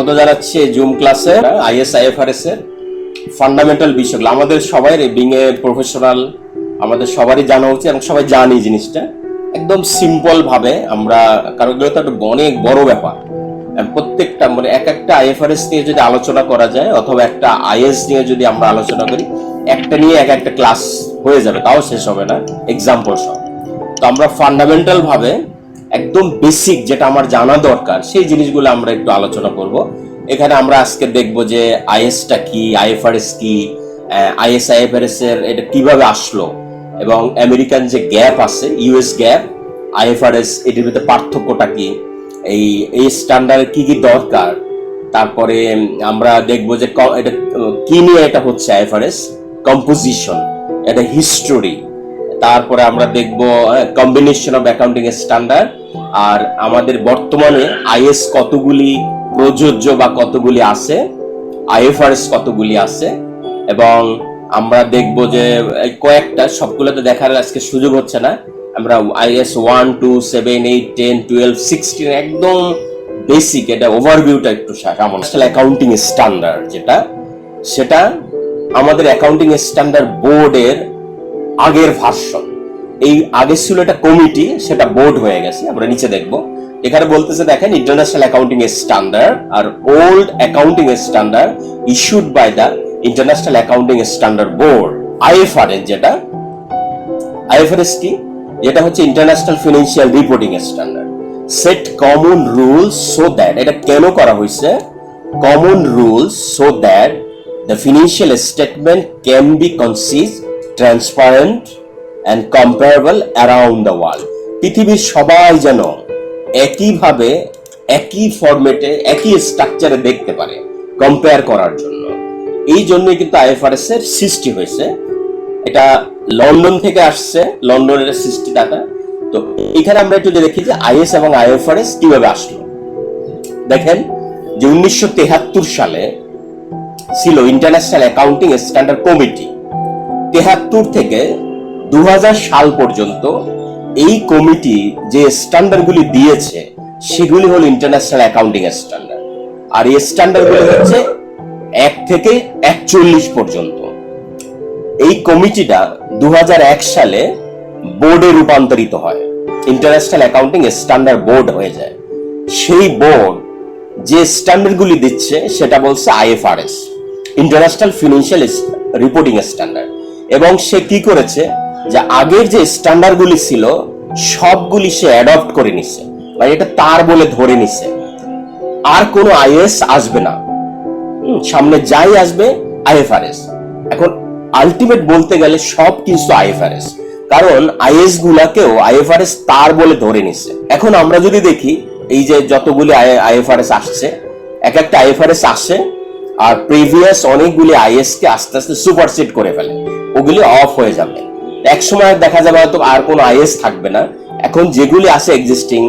স্বাগত জানাচ্ছি জুম ক্লাসে আইএস আইএফআরএস এর ফান্ডামেন্টাল বিষয়গুলো আমাদের সবাই বিং এ প্রফেশনাল আমাদের সবারই জানা উচিত এবং সবাই জানি জিনিসটা একদম সিম্পল ভাবে আমরা, কারণ এগুলো তো একটা অনেক বড় ব্যাপার। প্রত্যেকটা মানে এক একটা আইএফআরএস নিয়ে যদি আলোচনা করা যায় অথবা একটা আইএস নিয়ে যদি আমরা আলোচনা করি, একটা নিয়ে এক একটা ক্লাস হয়ে যাবে, তাও শেষ হবে না এক্সাম্পল সহ। তো আমরা ফান্ডামেন্টাল ভাবে একদম বেসিক যেটা আমার জানা দরকার সেই জিনিসগুলো আমরা একটু আলোচনা করব। এখানে আমরা আজকে দেখব যে আইএসটা কি, আইএফআরএস কি, আইএস আইএফআরএস এর এটা কিভাবে আসলো এবং আমেরিকান যে গ্যাপ আছে ইউএস গ্যাপ আইএফআরএস এটির ভিতরে পার্থক্যটা কি, এই স্ট্যান্ডার্ড কি কি দরকার। তারপরে আমরা দেখব যে এটা কি নিয়ে এটা হচ্ছে আইএফআরএস, কম্পোজিশন, এটা হিস্টোরি। তারপরে আমরা দেখব কম্বিনেশন অফ অ্যাকাউন্টিং স্ট্যান্ডার্ড, আর আমাদের বর্তমানে আইএস কতগুলি প্রযোজ্য বা কতগুলি আছে, আইএফআরএস কতগুলি আছে, এবং আমরা দেখব যে কয়েকটা, সবগুলো তো দেখার আজকে সুযোগ হচ্ছে না। আমরা আইএস 1, 2, 7, 8, 10, 12, 16 একদম বেসিক এটা ওভারভিউটা একটু সামনে অ্যাকাউন্টিং স্ট্যান্ডার্ড যেটা, সেটা আমাদের অ্যাকাউন্টিং স্ট্যান্ডার্ড বোর্ডের আগের ভার্সন। এই আগে ছিল এটা কমিটি, সেটা বোর্ড হয়ে গেছে। আমরা নিচে দেখব, এখানে বলতেছে দেখেন ইন্টারন্যাশনাল অ্যাকাউন্টিং স্ট্যান্ডার্ড আর old accounting standard issued by the international accounting standard board. IFRS যেটা, আইএফআরএস কি, যেটা হচ্ছে international financial reporting standard, set common rules so that, এটা কেন করা হয়েছে, common rules so that the financial statement can be consistent, transparent and comparable around the world। পৃথিবীর সবাই যেন একইভাবে একই ফরম্যাটে একই স্ট্রাকচারে দেখতে পারে কম্পেয়ার করার জন্য। এই জন্যই কিন্তু আইএফআরএস এর সৃষ্টি হয়েছে। এটা লন্ডন থেকে আসছে, লন্ডনের সৃষ্টি ডাটা। তো এখানে আমরা একটু দেখি যে আইএস এবং আইএফআরএস কিভাবে আসলো। দেখেন যে 1973 সালে ছিল ইন্টারন্যাশনাল অ্যাকাউন্টিং স্ট্যান্ডার্ড কমিটি। 73 থেকে 2000 সাল পর্যন্ত এই কমিটি যে স্ট্যান্ডার্ডগুলি দিয়েছে সেগুলি হলো ইন্টারন্যাশনাল অ্যাকাউন্টিং স্ট্যান্ডার্ড। আর এই স্ট্যান্ডার্ডগুলি হচ্ছে 1 থেকে 41 পর্যন্ত। এই কমিটিটা 2001 সালে বোর্ডে রূপান্তরিত হয়, ইন্টারন্যাশনাল অ্যাকাউন্টিং স্ট্যান্ডার্ড বোর্ড হয়ে যায়। সেই বোর্ড যে স্ট্যান্ডার্ডগুলি দিচ্ছে সেটা বলছে IFRS, international financial reporting standard. এবং সে কি করেছে যে আগের যে স্ট্যান্ডার্ডগুলি ছিল সবগুলি সে অ্যাডপ্ট করে নিছে, মানে এটা তার বলে ধরে নিছে। আর কোনো আইএস আসবে না, সামনে যাই আসবে আইএফআরএস। এখন আলটিমেট বলতে গেলে সব কিছু আইএফআরএস, কারণ আইএস গুলাকেও আইএফআরএস তার বলে ধরে নিছে। এখন আমরা যদি দেখি এই যে যতগুলি আইএফআরএস আসছে, এক একটা আইএফআরএস আসে আর প্রিভিয়াস অনেকগুলি আইএস কে আস্তে আস্তে সুপারসিড করে ফেলে, ওগুলি অফ হয়ে যাবে। এক সময় দেখা যাবে হয়তো আর কোনো আইএস থাকবে না। এখন যেগুলি আছে existing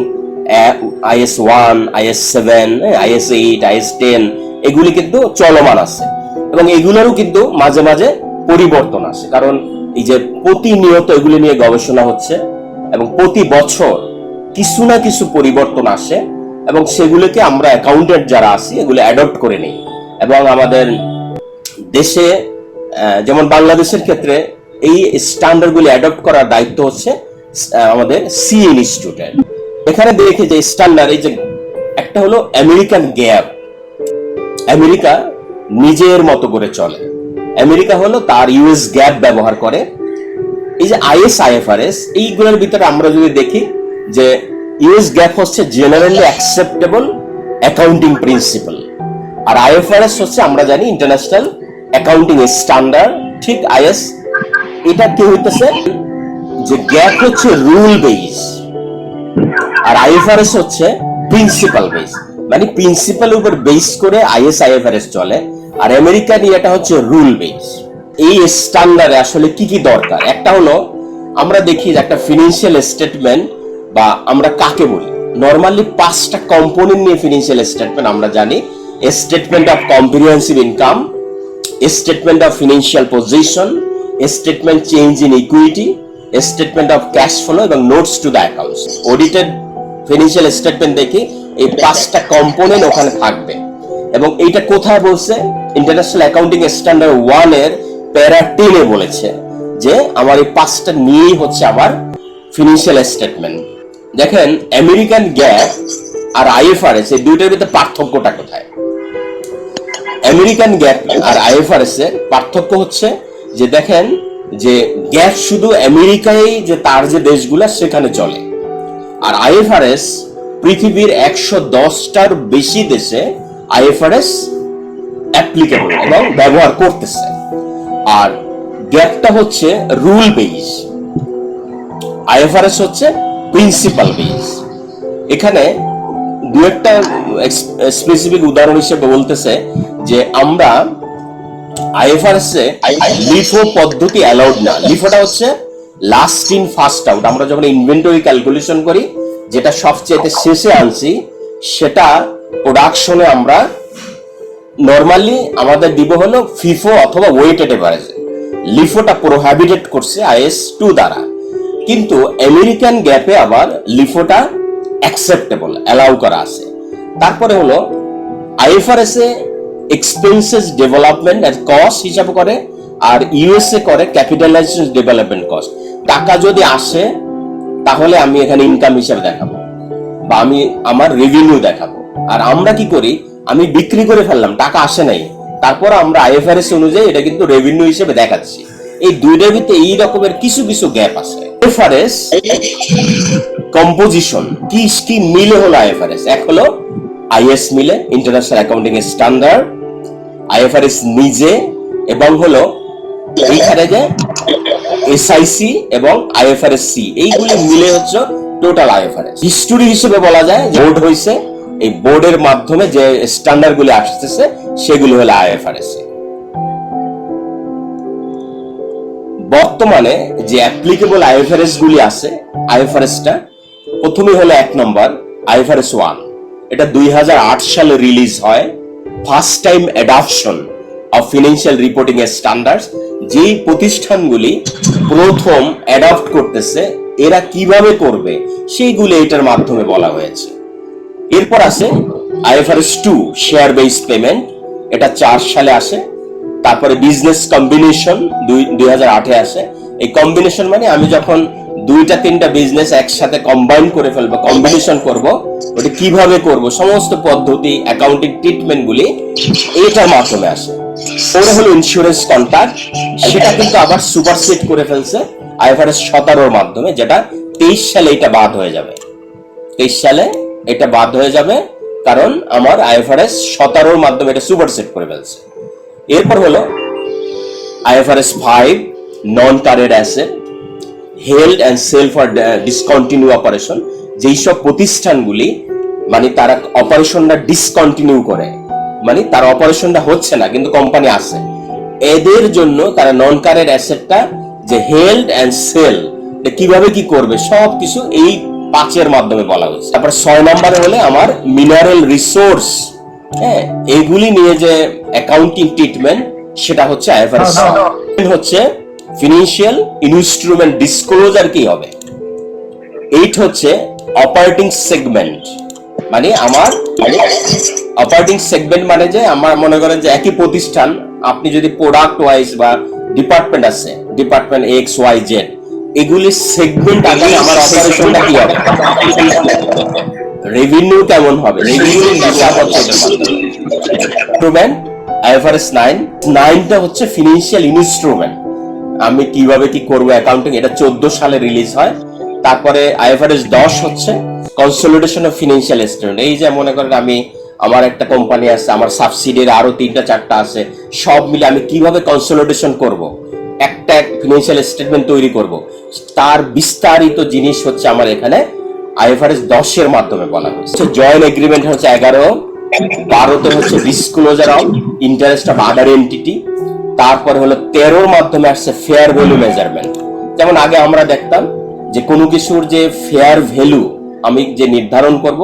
is 1, is 7, is 8, is 10 এগুলি কিন্তু চলমান আছে এবং এগুলোরও কিন্তু মাঝে মাঝে পরিবর্তন আসে, কারণ এই যে প্রতিনিয়ত এগুলি নিয়ে গবেষণা হচ্ছে এবং প্রতি বছর কিছু না কিছু পরিবর্তন আসে এবং সেগুলোকে আমরা অ্যাকাউন্টেন্ট যারা আছি এগুলো অ্যাডপ্ট করে নিই। এবং আমাদের দেশে যেমন বাংলাদেশের ক্ষেত্রে এই স্ট্যান্ডার্ডগুলি অ্যাডপ্ট করার দায়িত্ব হচ্ছে আমাদের সি ইনস্টিটিউটের। এখানে দেখে যে স্ট্যান্ডার্ড, এই যে একটা হলো আমেরিকান গ্যাপ, আমেরিকা নিজের মতো করে চলে, আমেরিকা হলো তার ইউএস গ্যাপ ব্যবহার করে। এই যে আইএস আইএফআরএস এইগুলোর ভিতরে আমরা যদি দেখি যে ইউএস গ্যাপ হচ্ছে জেনারেলি অ্যাকসেপ্টেবল অ্যাকাউন্টিং প্রিন্সিপাল, আর আইএফআরএস হচ্ছে আমরা জানি ইন্টারন্যাশনাল অ্যাকাউন্টিং স্ট্যান্ডার্ড। ঠিক আইএস এটা কি হইতেছে যে গ্যাপ হচ্ছে রুল বেস আর আইএফআরএস হচ্ছে প্রিন্সিপাল বেস, মানে প্রিন্সিপাল উপর বেস করে আইএস আইএফআরএস চলে। আর আমেরিকান এটা হচ্ছে রুল বেস। এই স্ট্যান্ডার্ডে আসলে কি কি দরকার, একটা হলো আমরা দেখি যে একটা ফিনান্সিয়াল স্টেটমেন্ট বা আমরা কাকে বলি, নরমালি 5টা কম্পোনেন্ট নিয়ে ফিনান্সিয়াল স্টেটমেন্ট আমরা জানি। Statement of comprehensive income, statement of financial position, statement change in equity, statement of cash flow এবং notes to the accounts. Audited financial statement দেখি এই 5টা কম্পোনেন্ট ওখানে থাকবে। এবং এইটা কোথায় বলছে? ইন্টারন্যাশনাল অ্যাকাউন্টিং স্ট্যান্ডার্ড 1 এর প্যারা 10 এ বলেছে যে আমার এই 5টা নিয়েই হচ্ছে আমার ফিনান্সিয়াল স্টেটমেন্ট। দেখেন আমেরিকান গ্যাপ আর আইএফআরএস এই দুইটার ভিতরে পার্থক্যটা কোথায়? আমেরিকান গ্যাপ আর আইএফআরএস এর পার্থক্য হচ্ছে যে দেখেন যে গ্যাপ শুধু আমেরিকায় যে তার যে দেশগুলা সেখানে চলে, আর আইএফআরএস পৃথিবীর 110টার বেশি দেশে আইএফআরএস অ্যাপ্লিকেবল এবং ব্যবহার করতেছে। আর গ্যাপটা হচ্ছে রুল বেস, আইএফআরএস হচ্ছে প্রিন্সিপাল বেস। এখানে দু একটা স্পেসিফিক উদাহরণ হিসেবে বলতেছে যে আমরা আইএফআরএস এ লিফো পদ্ধতি অ্যালাউড না। লিফোটা হচ্ছে লাস্ট ইন ফার্স্ট আউট। আমরা যখন ইনভেন্টরি ক্যালকুলেশন করি, যেটা সবচেয়ে শেষে আনছি সেটা প্রোডাকশনে আমরা নরমালি আমাদের দিব হলো ফিফো অথবা ওয়েটেড এভারেজ। লিফোটা প্রোহাবিটেড করছে আইএস 2 দ্বারা, কিন্তু আমেরিকান গ্যাপে আবার লিফোটা অ্যাকসেপ্টেবল, অ্যালাউ করা আছে। তারপরে হলো আইএফআরএস এ এক্সপেন্সেস ডেভেলপমেন্ট এর কস্ট হিসাব করে, আর ইউএসএ করে ক্যাপিটালাইজেশন ডেভেলপমেন্ট কস্ট। টাকা যদি আসে তাহলে আমি এখানে ইনকাম হিসাবে দেখাবো বা আমি আমার রেভিনিউ দেখাবো। আর আমরা কি করি, আমি বিক্রি করে ফেললাম, টাকা আসে নাই, তারপর আমরা আইএফআরএস অনুযায়ী এটা কিন্তু রেভিনিউ হিসেবে দেখাচ্ছি। এই দুইটার ভিতরে এই রকমের কিছু কিছু গ্যাপ আছে। আইএফআরএস কম্পোজিশন কি কি মিলে হলো আইএফআরএস? এক হলো আইএস মিলে, ইন্টারন্যাশনাল অ্যাকাউন্টিং স্ট্যান্ডার্ড, আইএফআরএস নিজে, এবং হলো এইখানে যে এসআইসি এবং আইএফআরএস সি, এইগুলি মিলে হচ্ছে টোটাল আইএফআরএস। হিস্টোরি হিসেবে বলা যায় বোর্ড হয়েছে, এই বোর্ডের মাধ্যমে যে স্ট্যান্ডার্ড গুলি আসতেছে সেগুলি হলো আইএফআরএস। বর্তমানে যে অ্যাপ্লিকেবল আইএফআরএস গুলি আছে, আইএফআরএসটা প্রথমে হলো 1 নম্বর আইএফআরএস 1। এটা 2008 সালে রিলিজ হয়। First time adoption of financial reporting এর স্ট্যান্ডার্ডস। যেই প্রতিষ্ঠানগুলি প্রথম অ্যাডপ্ট করতেছে এরা কিভাবে করবে সেইগুলি এটার মাধ্যমে বলা হয়েছে। এরপর আছে আইএফআরএস 2 শেয়ার বেস পেমেন্ট, এটা 4 সালে আসে। তারপরে বিজনেস কম্বিনেশন 2008 আসে। এই কম্বিনেশন মানে আমি যখন 2-3টা বিজনেস একসাথে কম্বাইন করে ফেলবো, কম্বিনেশন করব, ওটা কিভাবে করব সমস্ত পদ্ধতি, অ্যাকাউন্টিং ট্রিটমেন্ট গুলি এটার মাধ্যমে আসে। ওটা হলো ইন্স্যুরেন্স কন্ট্রাক্ট, সেটা কিন্তু আবার সুপারসিড করে ফেলছে আইএফআরএস 17 মাধ্যমে, যেটা 23 সালে এটা বাদ হয়ে যাবে। 23 সালে এটা বাদ হয়ে যাবে কারণ আমার আইএফআরএস 17 মাধ্যমে এটা সুপারসিড করে ফেলছে। এরপর হলো IFRS 5 non current asset, held and sale for discontinue operation. যেই সব প্রতিষ্ঠানগুলি মানে তারা অপারেশনটা ডিসকন্টিনিউ করে, মানে তার অপারেশনটা হচ্ছে না কিন্তু কোম্পানি আছে, এদের জন্য তারা নন কারেন্ট অ্যাসেটটা যে হেল্ড অ্যান্ড সেল কিভাবে কি করবে সবকিছু এই 5 মাধ্যমে বলা হচ্ছে। তারপর 6 নম্বরে হলে আমার মিনারেল রিসোর্স, হ্যাঁ, এইগুলি নিয়ে যে অ্যাকাউন্টিং ট্রিটমেন্ট সেটা হচ্ছে আইএফআরএস। হচ্ছে ফিনান্সিয়াল ইনস্ট্রুমেন্ট ডিসক্লোজার কি হবে। 8 হচ্ছে অপারেটিং সেগমেন্ট, মানে আমার অপারেটিং সেগমেন্ট মানে যে আমার মনে করেন যে একই প্রতিষ্ঠান, আপনি যদি প্রোডাক্ট ওয়াইজ বা ডিপার্টমেন্ট আছে, ডিপার্টমেন্ট এক্স ওয়াই জেড, এগুলি সেগমেন্ট আকারে আমার অপারেশনটা কি হবে, রেভিনিউ কেমন হবে, রেভিনিউ হিসাব হচ্ছে ইনস্ট্রুমেন্ট। আইএফআরএস 9টা হচ্ছে ফিনান্সিয়াল ইনস্ট্রুমেন্ট, আমি কিভাবে কি করব অ্যাকাউন্টিং, এটা 14 সালে রিলিজ হয়। তারপরে আইএফআরএস 10 হচ্ছে কনসলিডেশন অফ ফিনান্সিয়াল স্টেটমেন্ট। এই যে মনে করেন আমি আমার একটা কোম্পানি আছে, আমার সাবসিডিয়ারি আরো 3-4টা আছে, সব মিলে আমি কিভাবে কনসলিডেশন করব, একটা ফিনান্সিয়াল স্টেটমেন্ট তৈরি করব, তার বিস্তারিত জিনিস হচ্ছে আমার এখানে আইএফআরএস 10 মাধ্যমে বলা হয়েছে। জয়েন্ট এগ্রিমেন্ট হচ্ছে 11, 12তে হচ্ছে disclosure of interest of other entity. তারপরে হলো 13 মাধ্যমে আসছে ফেয়ার ভ্যালু মেজারমেন্ট। যেমন আগে আমরা দেখতাম যে কোনো কিছুর যে ফেয়ার ভ্যালু আমি যে নির্ধারণ করব,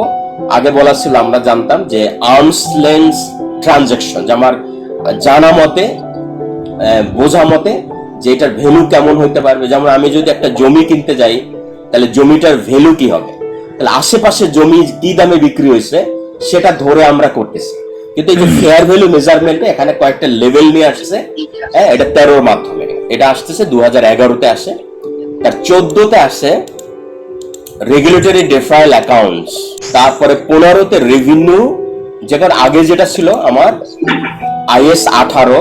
আগে বলা ছিল আমরা জানতাম যে আর্মস লেন্থ ট্রানজাকশন, যে আমার জানা মতে বোঝা মতে যে এটার ভ্যালু কেমন হইতে পারবে। যেমন আমি যদি একটা জমি কিনতে যাই তাহলে জমিটার ভ্যালু কি হবে, তাহলে আশেপাশে জমি কি দামে বিক্রি হয়েছে সেটা ধরে আমরা করতেছি। কিন্তু এই যে ফেয়ার ভ্যালু মেজারমেন্টে এখানে কয়েকটা লেভেল নিয়ে আসছে। হ্যাঁ, এটা 13 মাধ্যমে, এটা আসতেছে 2011-তে আসে, তার 14-তে আসে রেগুলেটরি ডেফারেল অ্যাকাউন্টস, তারপরে 15-তে রেভিনিউ, যেখানে আগে যেটা ছিল আমার IS 18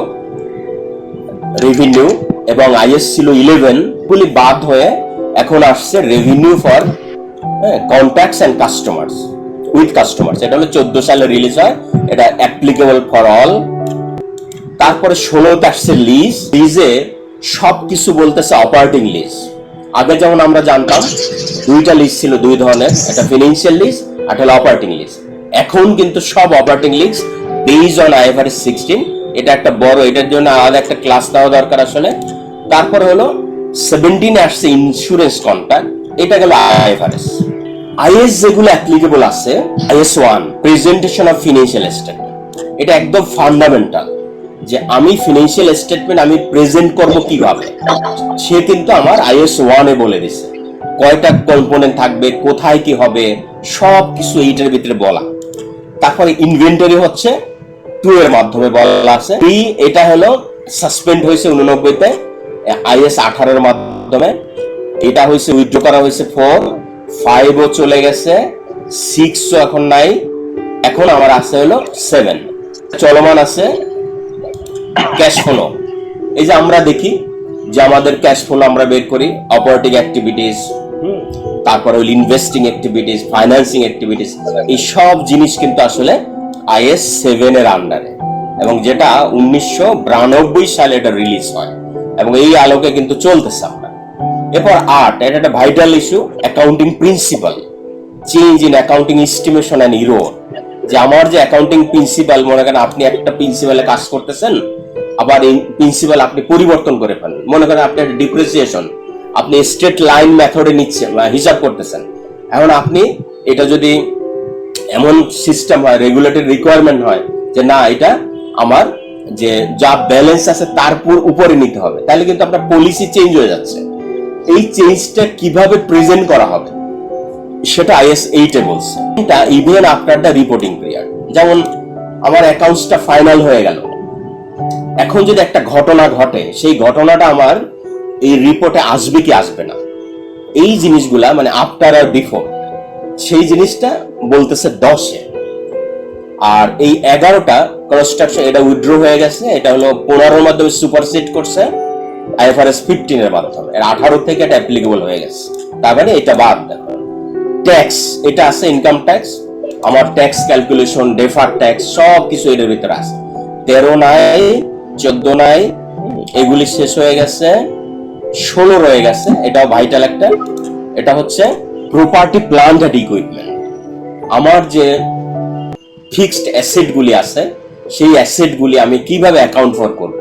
রেভিনিউ এবং IS ছিল 11, গুলি বাদ হয়ে এখন আসছে revenue for contacts and customers with customers. এটা হলো 14 সালে রিলিজ হয়, এটা অ্যাপ্লিকেবল ফর অল। তারপরে 16তে আসছে লিজ। লিজে সবকিছু বলতেছে অপারেটিং লিজ। আগে যেমন আমরা জানতাম দুইটা লিজ ছিল, দুই ধরনের, একটা ফিনান্সিয়াল লিজ আর একটা অপারেটিং লিজ। এখন কিন্তু সব operating lease based on IFRS 16। এটা একটা বড়, এটার জন্য আলাদা একটা ক্লাস দেওয়া দরকার আসলে। তারপরে হলো 17-এ আসছে ইন্স্যুরেন্স কন্ট্রাক্ট, এটা গেল IFRS। IS যেগুলো অ্যাপ্লিকেবল আছে, IS 1 presentation of financial statement, এটা একদম ফান্ডামেন্টাল, যে আমি ফিনান্সিয়াল স্টেটমেন্ট আমি প্রেজেন্ট করব কিভাবে, সে কিন্তু আমার IS 1-এ বলে দিছে কয়টা কম্পোনেন্ট থাকবে, কোথায় কি হবে, সব কিছু এইটার ভিতরে বলা। তারপরে ইনভেন্টরি হচ্ছে 2 এর মাধ্যমে বলা আছে। এটা হলো সাসপেন্ড হয়েছে 89-তে IS 18-এর মাধ্যমে। এটা হয়েছে উইথড্র করা হয়েছে 4, 5ও চলে গেছে, 6ও এখন নাই, এখন আমার আছে হলো 7 চলমান আছে। ক্যাশ ফ্লো, এই যে আমরা দেখি যে আমাদের ক্যাশ ফ্লো আমরা বের করি অপারেটিং অ্যাক্টিভিটিস, তারপরে হলো ইনভেস্টিং অ্যাক্টিভিটিস, ফাইন্যান্সিং অ্যাক্টিভিটিস, এই সব জিনিস কিন্তু আসলে IS 7-এর আন্ডারে, এবং যেটা 1992 সালে এটা রিলিজ হয় এবং এই আলোকে কিন্তু চলতেছে আমরা। এরপর 8, এটা একটা vital issue, accounting principle, change in accounting estimation and error. যে আমার যে অ্যাকাউন্টিং প্রিন্সিপাল, মনে করেন আপনি একটা প্রিন্সিপালে কাজ করতেছেন, আবার এই প্রিন্সিপাল আপনি পরিবর্তন করে ফেলেন। মনে করেন আপনি একটা ডিপ্রিসিয়েশন আপনি স্ট্রেট লাইন মেথডে নিচ্ছেন বা হিসাব করতেছেন, এখন আপনি এটা যদি এমন সিস্টেম হয়, রেগুলেটরি রিকোয়ারমেন্ট হয় যে না এটা আমার যে যা ব্যালেন্স আছে তার উপরে নিতে হবে, তাহলে কিন্তু আপনার পলিসি চেঞ্জ হয়ে যাচ্ছে। এই চেঞ্জটা কিভাবে প্রেজেন্ট করা হবে সেটা IS 8-এ বলছে। এটা even after the reporting period, যেমন আমার অ্যাকাউন্টসটা ফাইনাল হয়ে গেল, এখন যদি একটা ঘটনা ঘটে, সেই ঘটনাটা আমার এই রিপোর্টে আসবে কি আসবে না, এই জিনিসগুলা মানে আফটার আর বিফোর, সেই জিনিসটা বলতেছে 10-এ। আর এই 11টা কনস্ট্রাকশন, এটা উইথড্র হয়ে গেছে, এটা হলো 15-এর মাধ্যমে সুপারসিড করছে IFRS 15-এর মাধ্যমে, 18 থেকে এটা অ্যাপ্লিকেবল হয়ে গেছে, তার মানে এটা বাদ। দেখো ট্যাক্স, এটা আছে ইনকাম ট্যাক্স, আমার ট্যাক্স ক্যালকুলেশন, ডেফার ট্যাক্স সব কিছু এর ভিতরে আছে। 13 নাই, 14 নাই, এগুলি শেষ হয়ে গেছে, 16 রয়ে গেছে, এটাও ভাইটাল একটা। এটা হচ্ছে প্রপার্টি প্লান্ট এন্ড ইকুইপমেন্ট, আমার যে ফিক্সড অ্যাসেট গুলি আছে, সেই অ্যাসেট গুলি আমি কিভাবে অ্যাকাউন্ট ফর করব,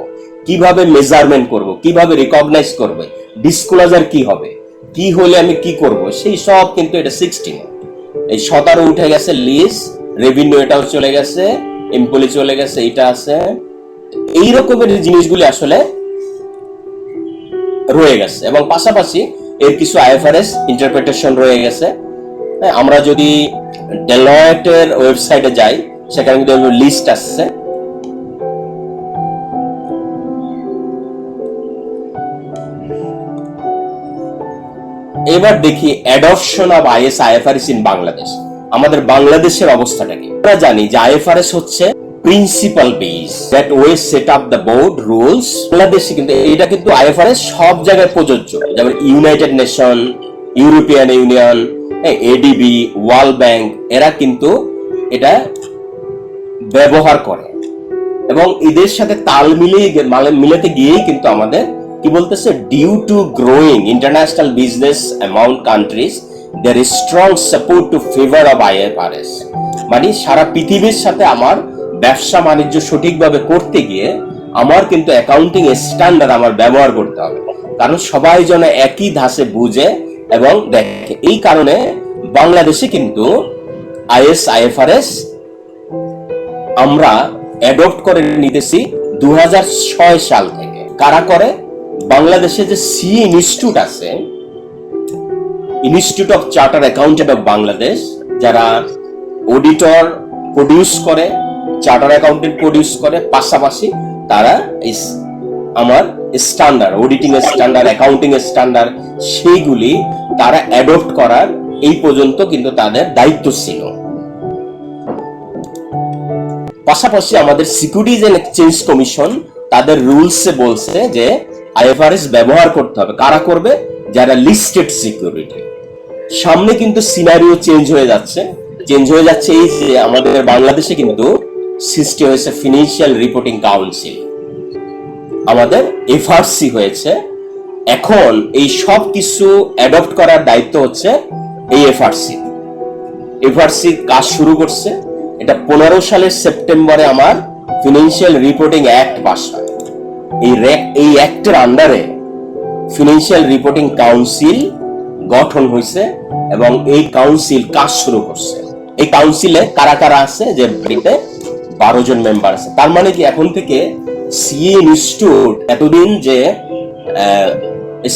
কিভাবে মেজারমেন্ট করব, কিভাবে রিকগনাইজ করব, ডিসক্লোজার কি হবে, কি হলে আমি কি করব, সেই সব কিন্তু এটা 16। এই 17 উঠে গেছে, লিজ, রেভিনিউ এটাও চলে গেছে, এমপ্লয়ি চলে গেছে, এটা আছে। এই রকমের জিনিসগুলি আসলে রয়ে গেছে, এবং পাশাপাশি এর কিছু IFRS ইন্টারপ্রিটেশন রয়ে গেছে। আমরা যদি ডেলয়েটের ওয়েবসাইটে যাই, সেখানে কিন্তু লিস্ট আসছে। এবার দেখি adoption of IS IFRS in Bangladesh. আমাদের বাংলাদেশের অবস্থাটা কি? আমরা জানি যে IFRS হচ্ছে principal base that way set up the board rules. বাংলাদেশে কিন্তু এটা কিন্তু IFRS সব জায়গায় প্রযোজ্য, যেমন United nation, European union, ADB, world bank, এরা কিন্তু এটা ব্যবহার করে, এবং এদের সাথে তাল মিলাতে গিয়েই কিন্তু আমাদের কি বলতেছে, due to growing international business amount countries there is strong support to favour of IFRS। মানে সারা পৃথিবীর সাথে আমার ব্যবসা বাণিজ্য সঠিকভাবে করতে গিয়ে আমার কিন্তু অ্যাকাউন্টিং স্ট্যান্ডার্ড আমার ব্যবহার করতে হবে, কারণ সবাই যেন একই ধাঁচে বুঝে এবং দেখে। এই কারণে বাংলাদেশে কিন্তু IS IFRS আমরা অ্যাডপ্ট করে নিতেছি 2006 সাল থেকে। কারা করে? বাংলাদেশে যে CA ইনস্টিটিউট আছে, institute of charter accountant of Bangladesh, যারা অডিটর প্রডিউস করে চার্টার অ্যাকাউন্টেন্ট প্রডিউস করে, পাশাপাশি তারা আমার স্ট্যান্ডার্ড, অডিটিং এর স্ট্যান্ডার্ড, অ্যাকাউন্টিং এর স্ট্যান্ডার্ড, সেইগুলি তারা অ্যাডপ্ট করার এই পর্যন্ত কিন্তু তাদের দায়িত্ব ছিল। পাশাপাশি আমাদের সিকিউরিটিজ এন্ড এক্সচেঞ্জ কমিশন তাদের রুলসে বলছে যে আইএফআরএস ব্যবহার করতে হবে। কারা করবে? যারা লিস্টেড সিকিউরিটি। সামনে কিন্তু সিনারিও চেঞ্জ হয়ে যাচ্ছে এই যে আমাদের বাংলাদেশে কিন্তু সৃষ্টি হয়েছে ফিনান্সিয়াল রিপোর্টিং কাউন্সিল, আমাদের এফআরসি হয়েছে। এখন এই সব কিছু অ্যাডপ্ট করার দায়িত্ব হচ্ছে এই এফআরসি কাজ শুরু করছে। এটা 15 সালের সেপ্টেম্বরে আমার ফিনান্সিয়াল রিপোর্টিং অ্যাক্ট পাস হয়। এই অ্যাক্টের আন্ডারে ফিনান্সিয়াল রিপোর্টিং কাউন্সিল গঠন হয়েছে এবং এই কাউন্সিল কাজ শুরু করছে। এই কাউন্সিলে কারা কারা আছে? যে 12 জন মেম্বার আছে। তার মানে কি এখন থেকে সিএ ইনস্টিটিউট এতদিন যে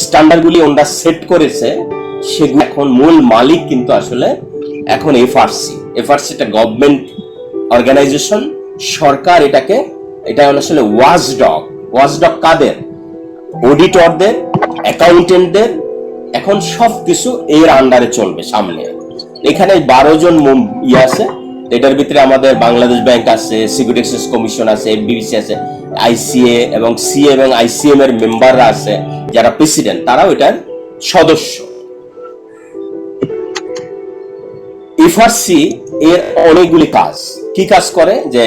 স্ট্যান্ডার্ডগুলি ওনারা সেট করেছে সেগুলো এখন মূল মালিক কিন্তু আসলে এখন এফআরসি একটা গভর্নমেন্ট অর্গানাইজেশন, সরকার এটা আসলে ওয়াচডগ কাদের? অডিটরদের, অ্যাকাউন্টেন্টদের। এখন সবকিছু এর আন্ডারে চলবে সামনে। এখানে 12 জন আছে, এটার ভিতরে আমাদের বাংলাদেশ ব্যাংক আছে, সিকিউরিটি এক্সচেঞ্জ কমিশন আছে, এফবিসি আছে, আইসিএ এবং সিএ এবং আইসিএম এর মেম্বাররা আছে, যারা প্রেসিডেন্ট, তারাও এটার সদস্য। এফআরসি এর অনেকগুলি কাজ। কি কাজ করে? যে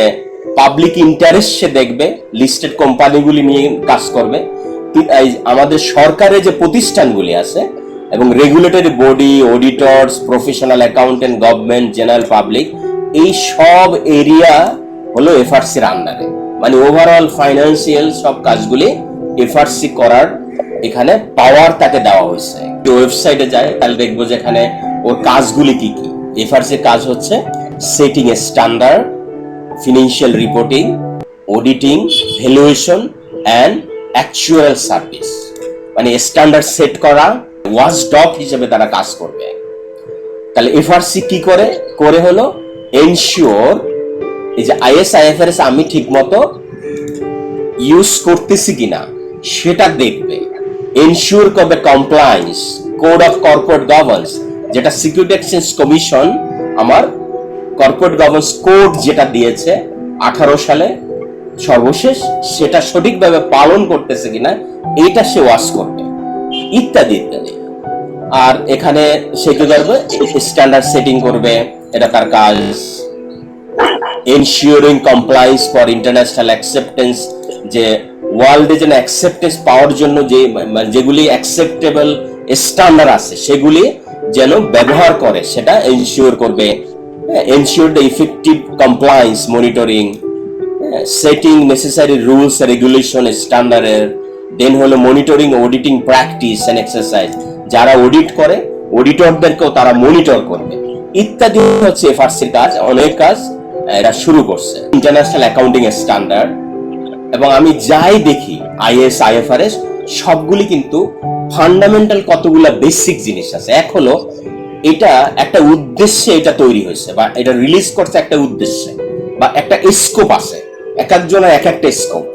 পাবলিক ইন্টারেস্ট সে দেখবে, লিস্টেড কোম্পানিগুলি নিয়ে কাজ করবে। আমাদের সরকারের যে প্রতিষ্ঠানগুলি আছে এবং regulatory body, auditors, professional accountant, government, general public, এই সব এরিয়া হলো এফআরসির আন্ডারে। মানে ওভারঅল ফাইন্যান্সিয়াল সব কাজগুলি এফআরসি করার এখানে পাওয়ার তাকে দেওয়া হয়েছে। ওয়েবসাইটে যায় তাহলে দেখবো যে এখানে ওর কাজগুলি কি কি। এফআরসির কাজ হচ্ছে setting A standard, financial reporting, auditing, valuation and actual service. মানে স্ট্যান্ডার্ড সেট করা, ওয়াচডগ হিসেবে তারা কাজ করবে। তাহলে এফআরসি কি করে হলো এনশিওর এই যে আইএফআরএস আমি ঠিকমতো ইউজ করতেছি কিনা সেটা দেখবে। এনশিওর করবে compliance, code of corporate governance, যেটা সিকিউরিটি এক্সচেঞ্জ কমিশন আমার কর্পোরেট গভর্নেন্স কোড যেটা দিয়েছে 18 সালে সর্বশেষ, সেটা সঠিকভাবে পালন করতেছে কিনা এটা সে ওয়াচ করবে, ইত্যাদি ইত্যাদি। আর এখানে সে কি করবে? স্ট্যান্ডার্ড সেটিং করবে, এটা তার কাজ। Ensuring compliance for international acceptance, যে ওয়ার্ল্ডে যেন অ্যাকসেপ্টেন্স পাওয়ার জন্য যেগুলি অ্যাকসেপ্টেবল স্ট্যান্ডার্ড আছে সেগুলি যেন ব্যবহার করে সেটা এনশিওর করবে। Ensure the effective compliance monitoring, setting necessary rules regulation স্ট্যান্ডার্ডের। দেন হলো monitoring auditing practice and exercise, যারা অডিট করে অডিটরদেরকেও তারা মনিটর করবে, ইত্যাদি হচ্ছে এফআরসির কাজ। অনেক কাজ এরা শুরু করছে। ইন্টারন্যাশনাল অ্যাকাউন্টিং স্ট্যান্ডার্ড এবং আমি যাই দেখি আইএস আইএফআরএস সবগুলি কিন্তু ফান্ডামেন্টাল কতগুলা বেসিক জিনিস আছে। এক হলো এটা একটা উদ্দেশ্যে এটা তৈরি হয়েছে বা এটা রিলিজ করছে একটা উদ্দেশ্যে বা একটা স্কোপ আছে, এক একজনের এক একটা স্কোপ।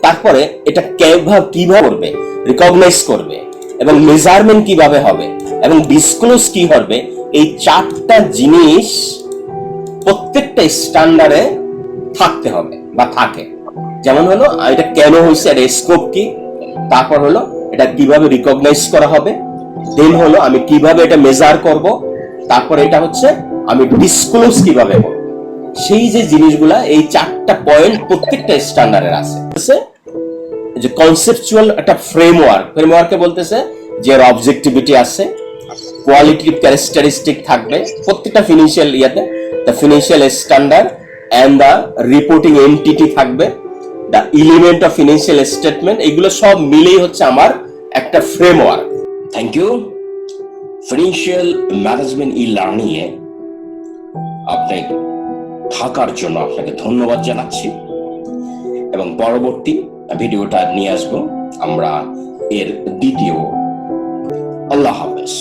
তারপরে এটা কিভাবে করবে, রিকগনাইজ করবে এবং মেজারমেন্ট কিভাবে হবে এবং ডিসক্লোজ কি হবে, এই 4টা জিনিস প্রত্যেকটা স্ট্যান্ডার্ডে থাকতে হবে বা থাকে। যেমন হলো এটা কেন হয়েছে, এর স্কোপ কি, তারপর হলো এটা কিভাবে রিকগনাইজ করা হবে, দেন হলো আমি কিভাবে এটা মেজার করব, তারপর এটা হচ্ছে আমি ডিসক্লোজ কিভাবে করব। সেই যে জিনিসগুলা, এই 4টা পয়েন্ট প্রত্যেকটা স্ট্যান্ডার্ডের আছে। যে কনসেপচুয়াল একটা ফ্রেমওয়ার্কে বলতেছে যে অবজেক্টিভিটি আছে, কোয়ালিটিভ ক্যারেক্টারিস্টিক থাকবে প্রত্যেকটা ফিনান্সিয়াল ইয়াতে, the financial standard and the reporting entity থাকবে, the element of financial statement, এগুলো সব মিলেই হচ্ছে আমার একটা framework. Thank you. Financial management e-learning এ আপনি থাকার জন্য আপনাকে ধন্যবাদ জানাচ্ছি এবং পরবর্তী ভিডিওটা নিয়ে আসবো আমরা এর দ্বিতীয়। আল্লাহ হাফেজ।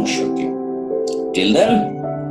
রহস্য কি। Till then